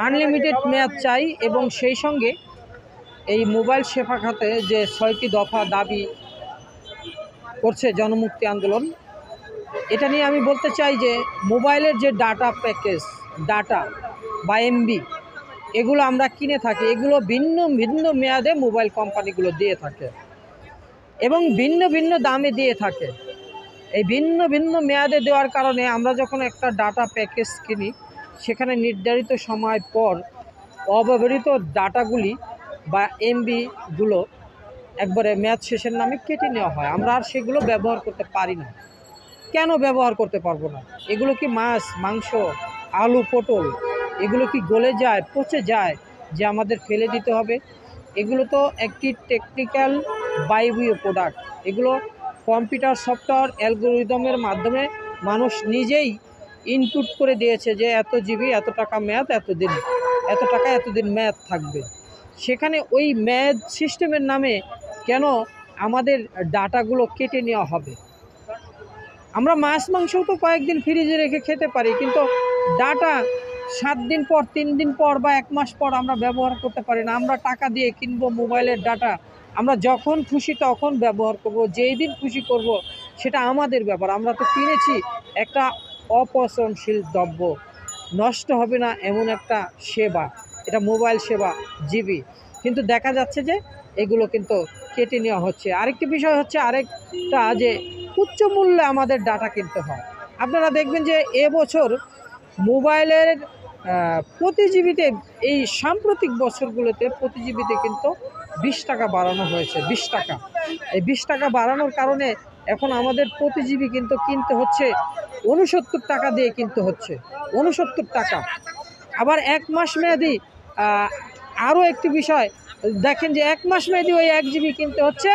Unlimited মেয়াদ চাই এবং সেই সঙ্গে এই মোবাইল সেবা খাতে যে ৬টি দফা দাবি করছে জনমুক্তি আন্দোলন, এটা নিয়ে আমি বলতে চাই যে মোবাইলের যে ডাটা প্যাকেজ, ডাটা বা এমবি, এগুলো আমরা কিনে থাকি, এগুলো ভিন্ন ভিন্ন মেয়াদে মোবাইল কোম্পানিগুলো দিয়ে থাকে এবং ভিন্ন ভিন্ন দামে দিয়ে থাকে। এই ভিন্ন ভিন্ন মেয়াদে দেওয়ার কারণে আমরা যখন একটা ডাটা প্যাকেজ কিনি, সেখানে নির্ধারিত সময় পর অব্যবহৃত ডাটাগুলি বা এমবিগুলো একবারে মেয়াদ শেষের নামে কেটে নেওয়া হয়। আমরা আর সেগুলো ব্যবহার করতে পারি না। কেন ব্যবহার করতে পারবো না? এগুলো কি মাছ, মাংস, আলু, পটল, এগুলো কি গলে যায়, পচে যায় যে আমাদের ফেলে দিতে হবে? এগুলো তো একটি টেকনিক্যাল বায়বীয় প্রোডাক্ট। এগুলো কম্পিউটার সফটওয়্যার অ্যালগোরিদমের মাধ্যমে মানুষ নিজেই ইনপুট করে দিয়েছে যে এত জিবি, এত টাকা মেয়াদ, এতদিন, এত টাকা এতদিন মেয়াদ থাকবে। সেখানে ওই মেয়াদ সিস্টেমের নামে কেন আমাদের ডাটাগুলো কেটে নেওয়া হবে? আমরা মাছ মাংসও তো কয়েকদিন ফ্রিজে রেখে খেতে পারি, কিন্তু ডাটা 7 দিন পর, 3 দিন পর বা 1 মাস পর আমরা ব্যবহার করতে পারি না। আমরা টাকা দিয়ে কিনবো মোবাইলের ডাটা, আমরা যখন খুশি তখন ব্যবহার করব, যেই দিন খুশি করব, সেটা আমাদের ব্যাপার। আমরা তো কিনেছি একটা অপচনশীল দ্রব্য, নষ্ট হবে না এমন একটা সেবা, এটা মোবাইল সেবা জিবি, কিন্তু দেখা যাচ্ছে যে এগুলো কিন্তু কেটে নেওয়া হচ্ছে। আরেকটি বিষয় হচ্ছে, আরেকটা যে উচ্চ মূল্যে আমাদের ডাটা কিনতে হয়। আপনারা দেখবেন যে এবছর মোবাইলের প্রতি জিবিতে, এই সাম্প্রতিক বছরগুলোতে প্রতি জিবিতে কিন্তু 20 টাকা বাড়ানো হয়েছে। 20 টাকা, এই 20 টাকা বাড়ানোর কারণে এখন আমাদের প্রতি জিবি কিন্তু কিনতে হচ্ছে 69 টাকা দিয়ে কিনতে হচ্ছে, 69 টাকা। আবার 1 মাস মেয়াদি আরও একটি বিষয় দেখেন যে 1 মাস মেয়াদি ওই 1 জিবি কিনতে হচ্ছে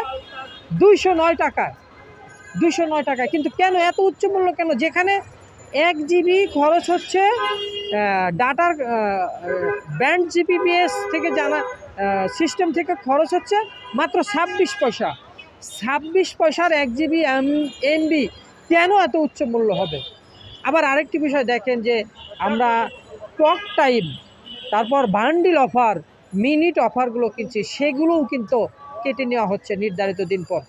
209 টাকায়, 209 টাকায়। কিন্তু কেন এত উচ্চ মূল্য কেন? যেখানে 1 জিবি খরচ হচ্ছে ডাটার ব্যান্ড জিপিপিএস থেকে জানা সিস্টেম থেকে খরচ হচ্ছে মাত্র 26 পয়সা। 26 পয়সার 1 জিবি এমবি কেন এত উচ্চ মূল্য হবে? আবার আরেকটি বিষয় দেখেন যে আমরা টক টাইম, তারপর বান্ডিল অফার, মিনিট অফারগুলো কিনছি, সেগুলোও কিন্তু কেটে নেওয়া হচ্ছে নির্ধারিত দিন পর।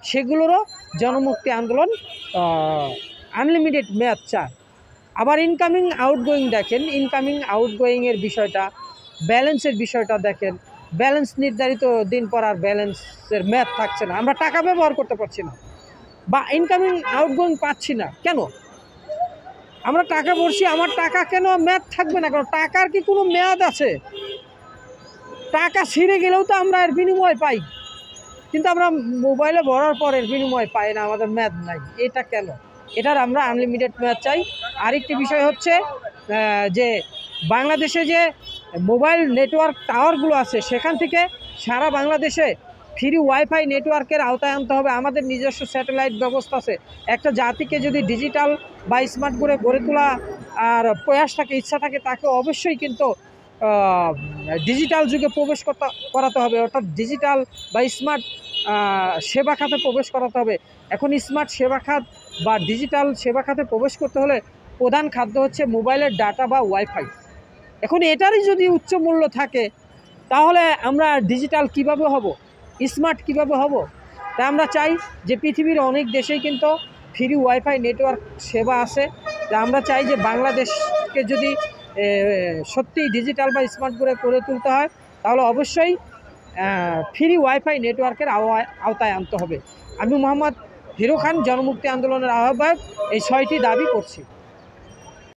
সেগুলোরও জনমুক্তি আন্দোলন আনলিমিটেড মেয়াদ চায়। আবার ইনকামিং আউটগোয়িং দেখেন, ইনকামিং আউটগোয়িংয়ের বিষয়টা, ব্যালেন্সের বিষয়টা দেখেন। ব্যালেন্স নির্ধারিত দিন পর আর ব্যালেন্সের মেয়াদ থাকছে না, আমরা টাকা ব্যবহার করতে পারছি না বা ইনকামিং আউটগোয়িং পাচ্ছি না। কেন? আমরা টাকা ভরছি, আমার টাকা কেন মেয়াদ থাকবে না? কারণ টাকার কি কোনো মেয়াদ আছে? টাকা ছিঁড়ে গেলেও তো আমরা এর বিনিময় পাই, কিন্তু আমরা মোবাইলে ভরার পর এর বিনিময় পাই না, আমাদের মেয়াদ নাই। এটা কেন? এটার আমরা আনলিমিটেড মেয়াদ চাই। আরেকটি বিষয় হচ্ছে যে বাংলাদেশে যে মোবাইল নেটওয়ার্ক টাওয়ারগুলো আছে, সেখান থেকে সারা বাংলাদেশে ফ্রি ওয়াইফাই নেটওয়ার্কের আওতায় আনতে হবে। আমাদের নিজস্ব স্যাটেলাইট ব্যবস্থা আছে। একটা জাতিকে যদি ডিজিটাল বা স্মার্ট করে গড়ে তোলা আর প্রয়াস থাকে, ইচ্ছা থাকে, তাকে অবশ্যই কিন্তু ডিজিটাল যুগে প্রবেশ করাতে হবে, অর্থাৎ ডিজিটাল বা স্মার্ট সেবা খাতে প্রবেশ করাতে হবে। এখন স্মার্ট সেবা খাত বা ডিজিটাল সেবা খাতে প্রবেশ করতে হলে প্রধান খাদ্য হচ্ছে মোবাইলের ডাটা বা ওয়াইফাই। এখন এটারই যদি উচ্চ মূল্য থাকে, তাহলে আমরা ডিজিটাল কিভাবে হব, স্মার্ট কিভাবে হব? তাই আমরা চাই যে পৃথিবীর অনেক দেশেই কিন্তু ফ্রি ওয়াইফাই নেটওয়ার্ক সেবা আছে। তা আমরা চাই যে বাংলাদেশকে যদি সত্যি ডিজিটাল বা স্মার্ট করে তুলতে হয়, তাহলে অবশ্যই ফ্রি ওয়াইফাই নেটওয়ার্কের আওতায় আনতে হবে। আমি মোহাম্মদ হিরো খান, জনমুক্তি আন্দোলনের আহ্বায়ক, এই 6টি দাবি করছি।